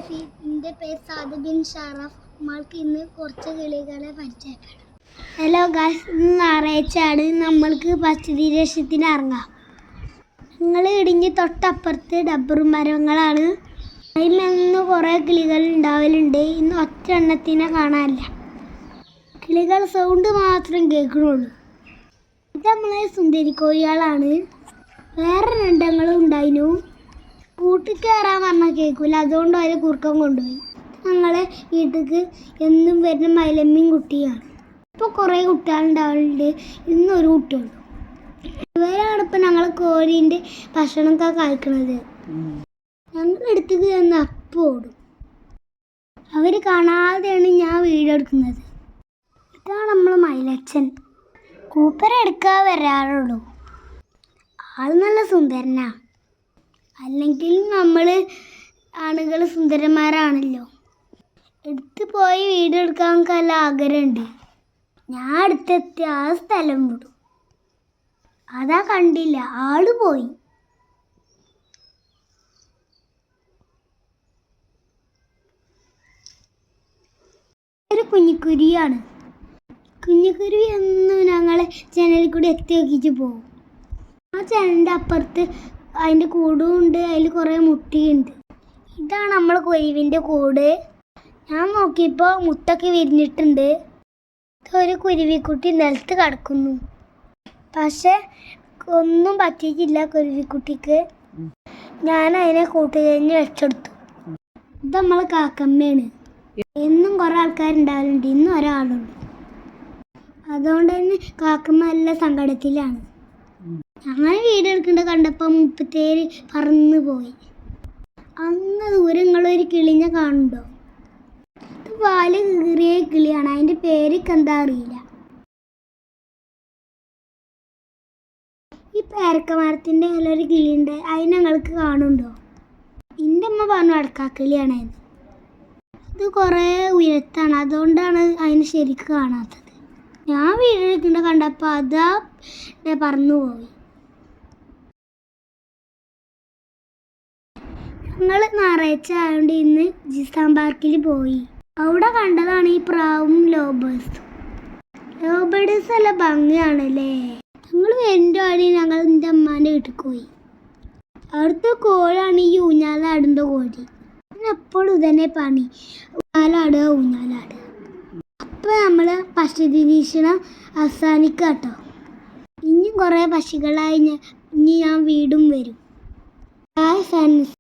എൻ്റെ പേര് Saad bin Sharaf. നമ്മൾക്ക് ഇന്ന് കുറച്ച് കിളികളെ പരിചയപ്പെടാം. ഹലോ ഗായ്സ്, ഇന്ന് ഞായറാഴ്ചയാണ്. നമ്മൾക്ക് പരിസ്ഥിതി രക്ഷത്തിന് ഇറങ്ങാം. ഞങ്ങൾ ഇടിഞ്ഞ് തൊട്ടപ്പുറത്ത് ഡബ്ബർ മരങ്ങളാണ്. അതിൽ നിന്ന് കുറേ കിളികൾ ഉണ്ടാവലുണ്ട്. ഇന്ന് ഒറ്റ എണ്ണത്തിനെ കാണാനില്ല. കിളികൾ സൗണ്ട് മാത്രം കേൾക്കണുള്ളൂ. ഇത് നമ്മളെ സുന്ദരിക്കോഴികളാണ്. വേറെ രണ്ടെണ്ണങ്ങളും ഉണ്ടായിരുന്നു. കൂട്ടിൽ കയറാൻ പറഞ്ഞാൽ കേൾക്കില്ല, അതുകൊണ്ട് അവർ കുറുക്കം കൊണ്ടുപോയി. ഞങ്ങളെ വീട്ടിലേക്ക് എന്നും വരുന്ന മൈലമ്മയും കുട്ടിയാണ്. ഇപ്പോൾ കുറേ കുട്ടികളുണ്ടാവലുണ്ട്. ഇന്നൊരു കുട്ടിയുള്ളൂ. ഇവരാണ് ഇപ്പം ഞങ്ങൾ കോഴീൻ്റെ ഭക്ഷണമൊക്കെ കഴിക്കണത്. ഞങ്ങളുടെ അടുത്തേക്ക് ചെന്ന് അപ്പം ഓടും. അവർ കാണാതെയാണ് ഞാൻ വീഡിയോ എടുക്കുന്നത്. ഇതാണ് നമ്മൾ മൈലച്ചൻ. കൂപ്പരെ എടുക്കാൻ വരാറുള്ളൂ. ആൾ നല്ല സുന്ദരനാ. അല്ലെങ്കിൽ നമ്മൾ ആണുങ്ങൾ സുന്ദരന്മാരാണല്ലോ. എടുത്ത് പോയി വീഡിയോ എടുക്കാൻ നമുക്ക് നല്ല ആഗ്രഹമുണ്ട്. ഞാൻ അടുത്തെത്തി ആ സ്ഥലം വിടും. അതാ കണ്ടില്ല, ആള് പോയി. ഒരു കുഞ്ഞിക്കുരുവിയാണ്. കുഞ്ഞിക്കുരുവി എന്നും ഞങ്ങളെ ജനലിൽ കൂടി എത്തി നോക്കിയിട്ട് പോകും. ആ ജനലിൻ്റെ അപ്പുറത്ത് അതിൻ്റെ കൂടും ഉണ്ട്. അതിൽ കുറേ മുട്ടയുണ്ട്. ഇതാണ് നമ്മൾ കൊരുവിൻ്റെ കൂട്. ഞാൻ നോക്കിയപ്പോൾ മുട്ടൊക്കെ വിരിഞ്ഞിട്ടുണ്ട്. ഒരു കുരുവിക്കുട്ടി നിലത്ത് കിടക്കുന്നു. പക്ഷെ ഒന്നും പറ്റിയിട്ടില്ല കുരുവിക്കുട്ടിക്ക്. ഞാൻ അതിനെ കൂട്ടുകഴിഞ്ഞ് വെച്ചെടുത്തു. ഇത് നമ്മൾ കാക്കമ്മയാണ്. എന്നും കുറേ ആൾക്കാരുണ്ടാവലുണ്ട്. ഇന്നും ഒരാളുണ്ട്. അതുകൊണ്ട് തന്നെ കാക്കമ്മ നല്ല സങ്കടത്തിലാണ്. ഞങ്ങൾ വീഡിയോ എടുക്കേണ്ട കണ്ടപ്പോൾ 37 പറന്നു പോയി. അന്ന് ദൂരങ്ങളൊരു കിളിഞ്ഞ കാണുന്നുണ്ടോ? ഇത് വാല് കീറിയ കിളിയാണ്. അതിൻ്റെ പേരൊക്കെ എന്താ അറിയില്ല. ഈ പേരക്കമരത്തിൻ്റെ ഒരു കിളിയുണ്ട്. അതിന് ഞങ്ങൾക്ക് കാണുന്നുണ്ടോ? എൻ്റെ അമ്മ പറഞ്ഞു അടക്കാക്കിളിയാണ്. ഇത് കുറേ ഉയരത്താണ്. അതുകൊണ്ടാണ് അതിന് ശരിക്കും കാണാത്തത്. ഞാൻ വീഡിയോ എടുക്കേണ്ട കണ്ടപ്പോൾ അതാ പറന്നു പോയി. ഞങ്ങൾ ഞായറാഴ്ച ആയതുകൊണ്ട് ഇന്ന് ജിസാം പാർക്കിൽ പോയി. അവിടെ കണ്ടതാണ് ഈ പ്രാവും ലോബേഴ്സും. ലോബേഴ്സ് നല്ല ഭംഗിയാണല്ലേ. ഞങ്ങൾ വരുന്ന വഴി ഞങ്ങൾ എൻ്റെ അമ്മാൻ്റെ വീട്ടിൽ പോയി. അവിടുത്തെ കോഴാണ് ഈ ഊഞ്ഞാലാടുന്ന കോഴി. എപ്പോഴും ഇതന്നെ പണി, ഊഞ്ഞാലാടുക ഊഞ്ഞാലാടുക. അപ്പോൾ നമ്മൾ പക്ഷി നിരീക്ഷണം അവസാനിക്കാം കേട്ടോ. ഇനിയും കുറേ പക്ഷികളായി ഇനി ഞാൻ വീണ്ടും വരും. Hi friends.